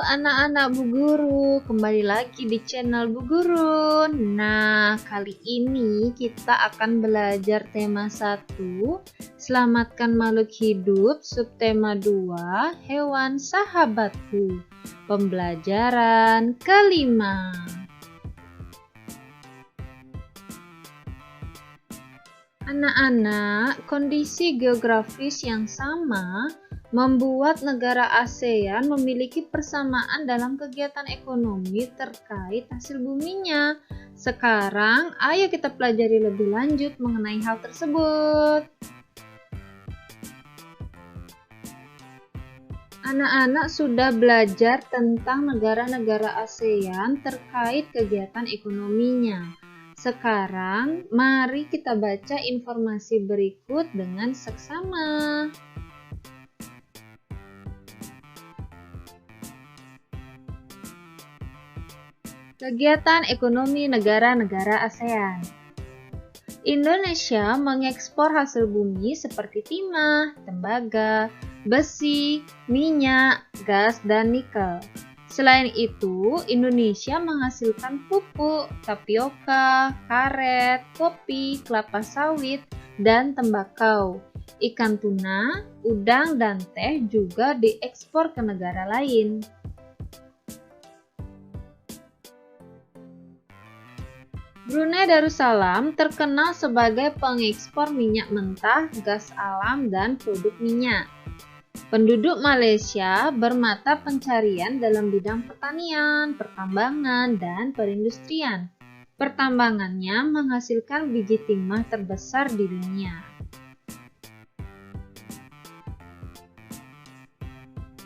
anak-anak Bu Guru, kembali lagi di channel Bu Guru. Nah, kali ini kita akan belajar tema 1, Selamatkan Makhluk Hidup, subtema 2, Hewan Sahabatku. Pembelajaran kelima. Anak-anak, kondisi geografis yang sama membuat negara ASEAN memiliki persamaan dalam kegiatan ekonomi terkait hasil buminya. Sekarang, ayo kita pelajari lebih lanjut mengenai hal tersebut. Anak-anak sudah belajar tentang negara-negara ASEAN terkait kegiatan ekonominya. Sekarang, mari kita baca informasi berikut dengan seksama. Kegiatan ekonomi negara-negara ASEAN. Indonesia mengekspor hasil bumi seperti timah, tembaga, besi, minyak, gas, dan nikel. Selain itu, Indonesia menghasilkan pupuk, tapioka, karet, kopi, kelapa sawit, dan tembakau. Ikan tuna, udang, dan teh juga diekspor ke negara lain. Brunei Darussalam terkenal sebagai pengekspor minyak mentah, gas alam, dan produk minyak. Penduduk Malaysia bermata pencarian dalam bidang pertanian, pertambangan, dan perindustrian. Pertambangannya menghasilkan biji timah terbesar di dunia.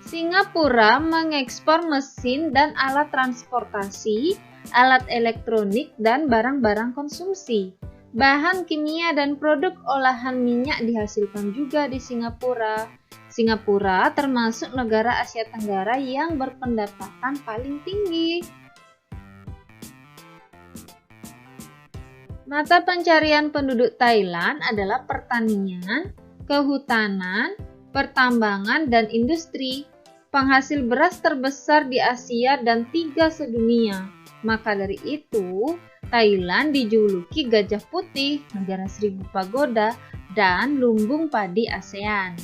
Singapura mengekspor mesin dan alat transportasi, alat elektronik, dan barang-barang konsumsi. Bahan kimia dan produk olahan minyak dihasilkan juga di Singapura. Singapura termasuk negara Asia Tenggara yang berpendapatan paling tinggi. Mata pencarian penduduk Thailand adalah pertanian, kehutanan, pertambangan, dan industri. Penghasil beras terbesar di Asia dan 3 sedunia. Maka dari itu, Thailand dijuluki Gajah Putih, negara 1000 pagoda, dan lumbung padi ASEAN.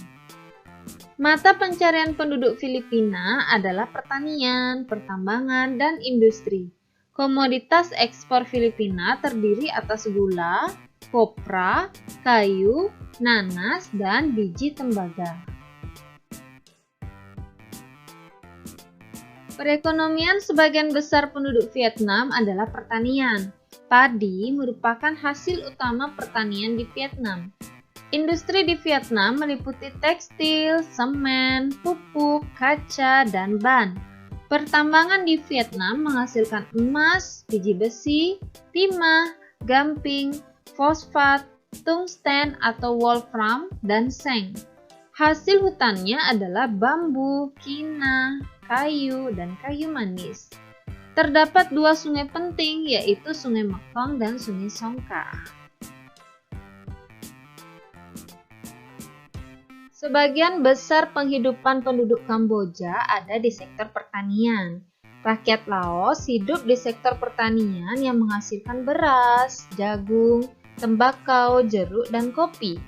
Mata pencarian penduduk Filipina adalah pertanian, pertambangan, dan industri. Komoditas ekspor Filipina terdiri atas gula, kopra, kayu, nanas, dan biji tembaga. Perekonomian sebagian besar penduduk Vietnam adalah pertanian. Padi merupakan hasil utama pertanian di Vietnam. Industri di Vietnam meliputi tekstil, semen, pupuk, kaca, dan ban. Pertambangan di Vietnam menghasilkan emas, biji besi, timah, gamping, fosfat, tungsten atau wolfram, dan seng. Hasil hutannya adalah bambu, kina, kayu, dan kayu manis. Terdapat 2 sungai penting, yaitu Sungai Mekong dan Sungai Songkhla. Sebagian besar penghidupan penduduk Kamboja ada di sektor pertanian. Rakyat Laos hidup di sektor pertanian yang menghasilkan beras, jagung, tembakau, jeruk, dan kopi.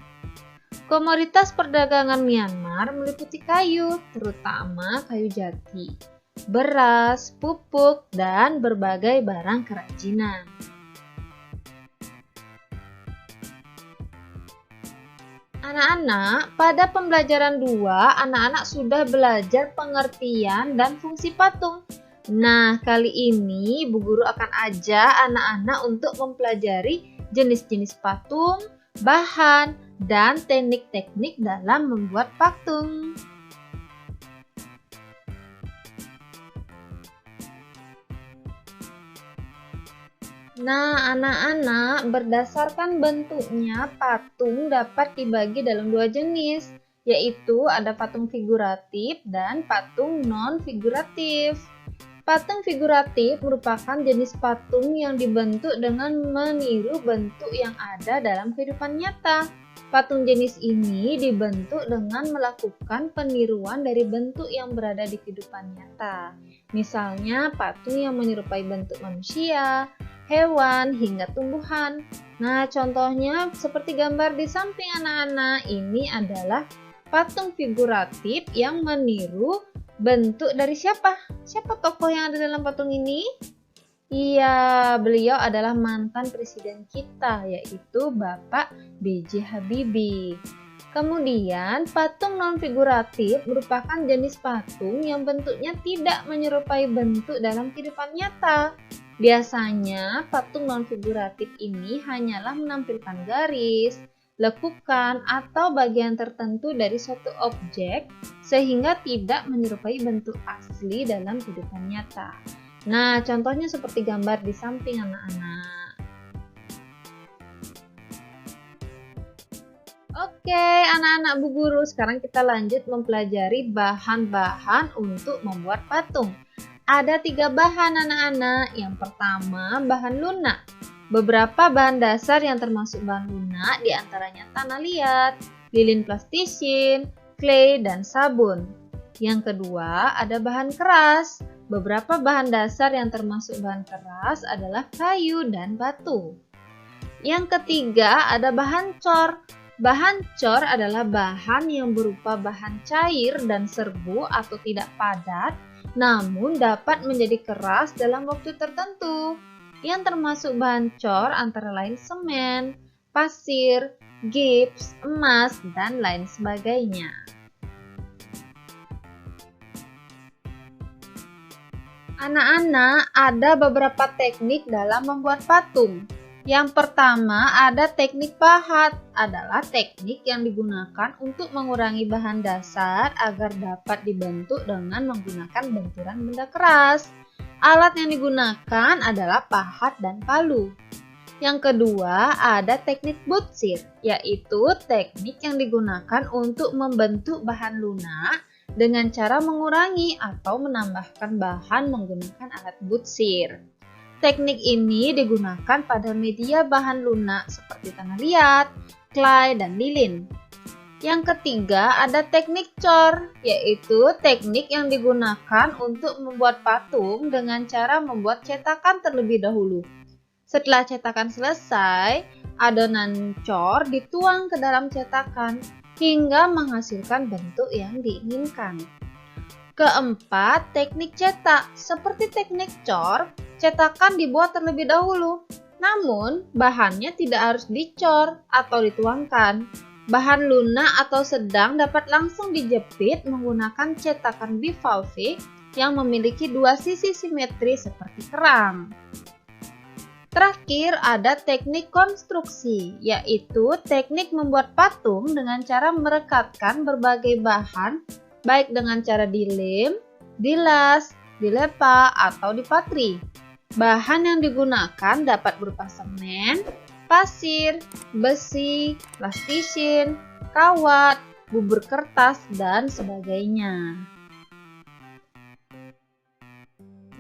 Komoditas perdagangan Myanmar meliputi kayu, terutama kayu jati, beras, pupuk, dan berbagai barang kerajinan. Anak-anak, pada pembelajaran 2, anak-anak sudah belajar pengertian dan fungsi patung. Nah, kali ini Bu Guru akan ajak anak-anak untuk mempelajari jenis-jenis patung, bahan, dan teknik-teknik dalam membuat patung. Nah, anak-anak, berdasarkan bentuknya, patung dapat dibagi dalam 2 jenis, yaitu ada patung figuratif dan patung non-figuratif. Patung figuratif merupakan jenis patung yang dibentuk dengan meniru bentuk yang ada dalam kehidupan nyata. Patung jenis ini dibentuk dengan melakukan peniruan dari bentuk yang berada di kehidupan nyata. Misalnya patung yang menyerupai bentuk manusia, hewan, hingga tumbuhan. Nah, contohnya seperti gambar di samping anak-anak, ini adalah patung figuratif yang meniru bentuk dari siapa? Siapa tokoh yang ada dalam patung ini? Iya, beliau adalah mantan presiden kita, yaitu Bapak B.J. Habibie. Kemudian, patung non-figuratif merupakan jenis patung yang bentuknya tidak menyerupai bentuk dalam kehidupan nyata. Biasanya, patung non-figuratif ini hanyalah menampilkan garis, lekukan, atau bagian tertentu dari suatu objek, sehingga tidak menyerupai bentuk asli dalam kehidupan nyata. Nah, contohnya seperti gambar di samping anak-anak. Oke, anak-anak Bu Guru, sekarang kita lanjut mempelajari bahan-bahan untuk membuat patung. Ada 3 bahan anak-anak. Yang pertama, bahan lunak. Beberapa bahan dasar yang termasuk bahan lunak diantaranya tanah liat, lilin plastisin, clay, dan sabun. Yang kedua, ada bahan keras. Beberapa bahan dasar yang termasuk bahan keras adalah kayu dan batu. Yang ketiga, ada bahan cor. Bahan cor adalah bahan yang berupa bahan cair dan serbu atau tidak padat, namun dapat menjadi keras dalam waktu tertentu. Yang termasuk bahan cor antara lain semen, pasir, gips, emas, dan lain sebagainya. Anak-anak, ada beberapa teknik dalam membuat patung. Yang pertama, ada teknik pahat, adalah teknik yang digunakan untuk mengurangi bahan dasar agar dapat dibentuk dengan menggunakan benturan benda keras. Alat yang digunakan adalah pahat dan palu. Yang kedua, ada teknik butsir, yaitu teknik yang digunakan untuk membentuk bahan lunak dengan cara mengurangi atau menambahkan bahan menggunakan alat butsir. Teknik ini digunakan pada media bahan lunak seperti tanah liat, clay, dan lilin. Yang ketiga, ada teknik cor, yaitu teknik yang digunakan untuk membuat patung dengan cara membuat cetakan terlebih dahulu. Setelah cetakan selesai, adonan cor dituang ke dalam cetakan hingga menghasilkan bentuk yang diinginkan. Keempat, teknik cetak. Seperti teknik cor, cetakan dibuat terlebih dahulu. Namun, bahannya tidak harus dicor atau dituangkan. Bahan lunak atau sedang dapat langsung dijepit menggunakan cetakan bivalve yang memiliki 2 sisi simetri seperti kerang. Terakhir, ada teknik konstruksi, yaitu teknik membuat patung dengan cara merekatkan berbagai bahan, baik dengan cara dilem, dilas, dilepa, atau dipatri. Bahan yang digunakan dapat berupa semen, pasir, besi, plastisin, kawat, bubur kertas, dan sebagainya.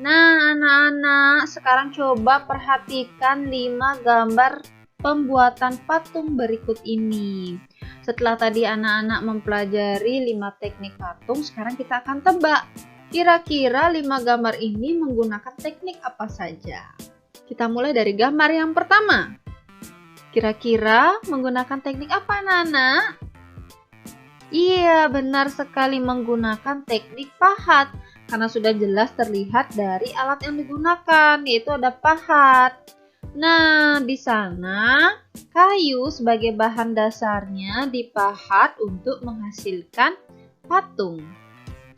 Nah, anak-anak, sekarang coba perhatikan 5 gambar pembuatan patung berikut ini. Setelah tadi anak-anak mempelajari 5 teknik patung, sekarang kita akan tebak. Kira-kira 5 gambar ini menggunakan teknik apa saja? Kita mulai dari gambar yang pertama. Kira-kira menggunakan teknik apa, anak-anak? Iya, benar sekali, menggunakan teknik pahat. Karena sudah jelas terlihat dari alat yang digunakan, yaitu ada pahat. Nah, di sana kayu sebagai bahan dasarnya dipahat untuk menghasilkan patung.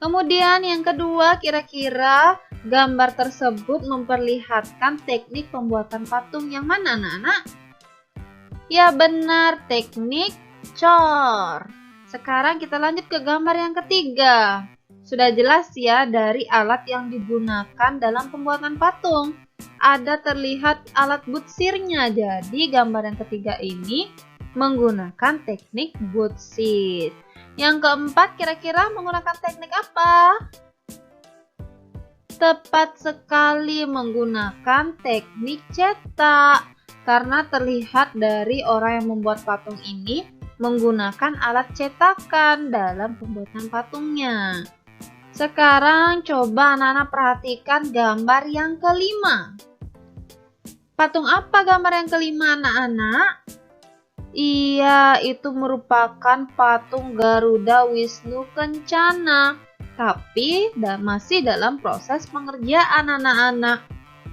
Kemudian yang kedua, kira-kira gambar tersebut memperlihatkan teknik pembuatan patung yang mana, anak-anak? Ya benar, teknik cor. Sekarang kita lanjut ke gambar yang ketiga. Sudah jelas ya dari alat yang digunakan dalam pembuatan patung. Ada terlihat alat butsirnya. Jadi gambar yang ketiga ini menggunakan teknik butsir. Yang keempat, kira-kira menggunakan teknik apa? Tepat sekali, menggunakan teknik cetak. Karena terlihat dari orang yang membuat patung ini menggunakan alat cetakan dalam pembuatan patungnya. Sekarang coba anak-anak perhatikan gambar yang kelima. Patung apa gambar yang kelima anak-anak? Iya, itu merupakan patung Garuda Wisnu Kencana. Tapi masih dalam proses pengerjaan anak-anak.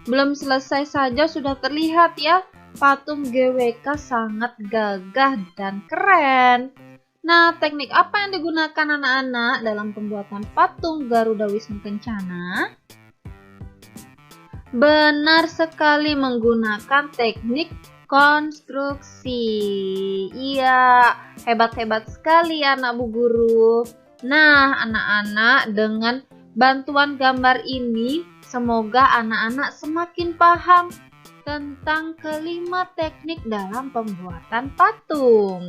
Belum selesai saja sudah terlihat ya, patung GWK sangat gagah dan keren. Nah, teknik apa yang digunakan anak-anak dalam pembuatan patung Garuda Wisnu Kencana? Benar sekali, menggunakan teknik konstruksi. Iya, hebat-hebat sekali anak Bu Guru. Nah, anak-anak, dengan bantuan gambar ini, semoga anak-anak semakin paham tentang kelima teknik dalam pembuatan patung.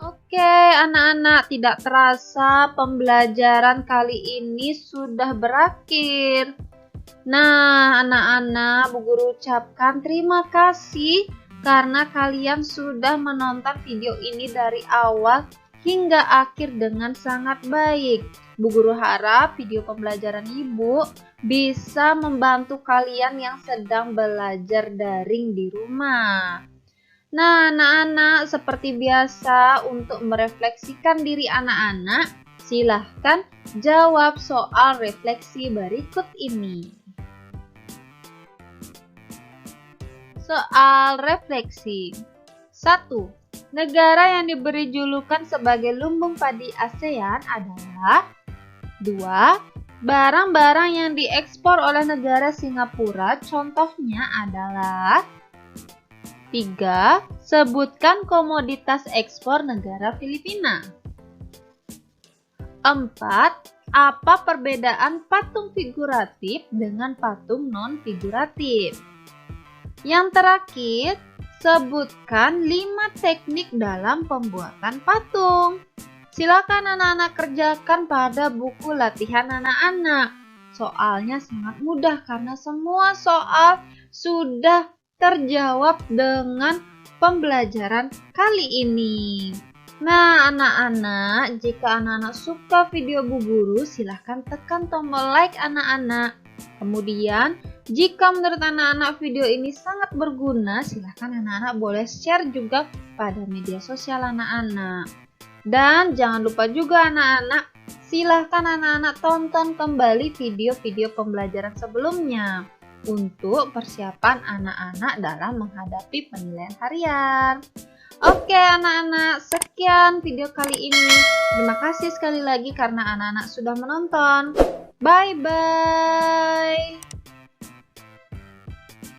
Oke, anak-anak, tidak terasa pembelajaran kali ini sudah berakhir. Nah, anak-anak, Bu Guru ucapkan terima kasih karena kalian sudah menonton video ini dari awal hingga akhir dengan sangat baik. Bu Guru harap video pembelajaran Ibu bisa membantu kalian yang sedang belajar daring di rumah. Nah, anak-anak, seperti biasa untuk merefleksikan diri anak-anak, silahkan jawab soal refleksi berikut ini. Soal refleksi. 1. Negara yang diberi julukan sebagai lumbung padi ASEAN adalah 2. Barang-barang yang diekspor oleh negara Singapura contohnya adalah 3. Sebutkan komoditas ekspor negara Filipina. 4. Apa perbedaan patung figuratif dengan patung non-figuratif? Yang terakhir, sebutkan 5 teknik dalam pembuatan patung. Silakan anak-anak kerjakan pada buku latihan anak-anak. Soalnya sangat mudah karena semua soal sudah terjawab dengan pembelajaran kali ini. Nah, anak-anak, jika anak-anak suka video Bu Guru, silahkan tekan tombol like anak-anak. Kemudian, jika menurut anak-anak video ini sangat berguna, silahkan anak-anak boleh share juga pada media sosial anak-anak. Dan jangan lupa juga anak-anak, silahkan anak-anak tonton kembali video-video pembelajaran sebelumnya untuk persiapan anak-anak dalam menghadapi penilaian harian. Oke anak-anak, sekian video kali ini. Terima kasih sekali lagi karena anak-anak sudah menonton. Bye-bye.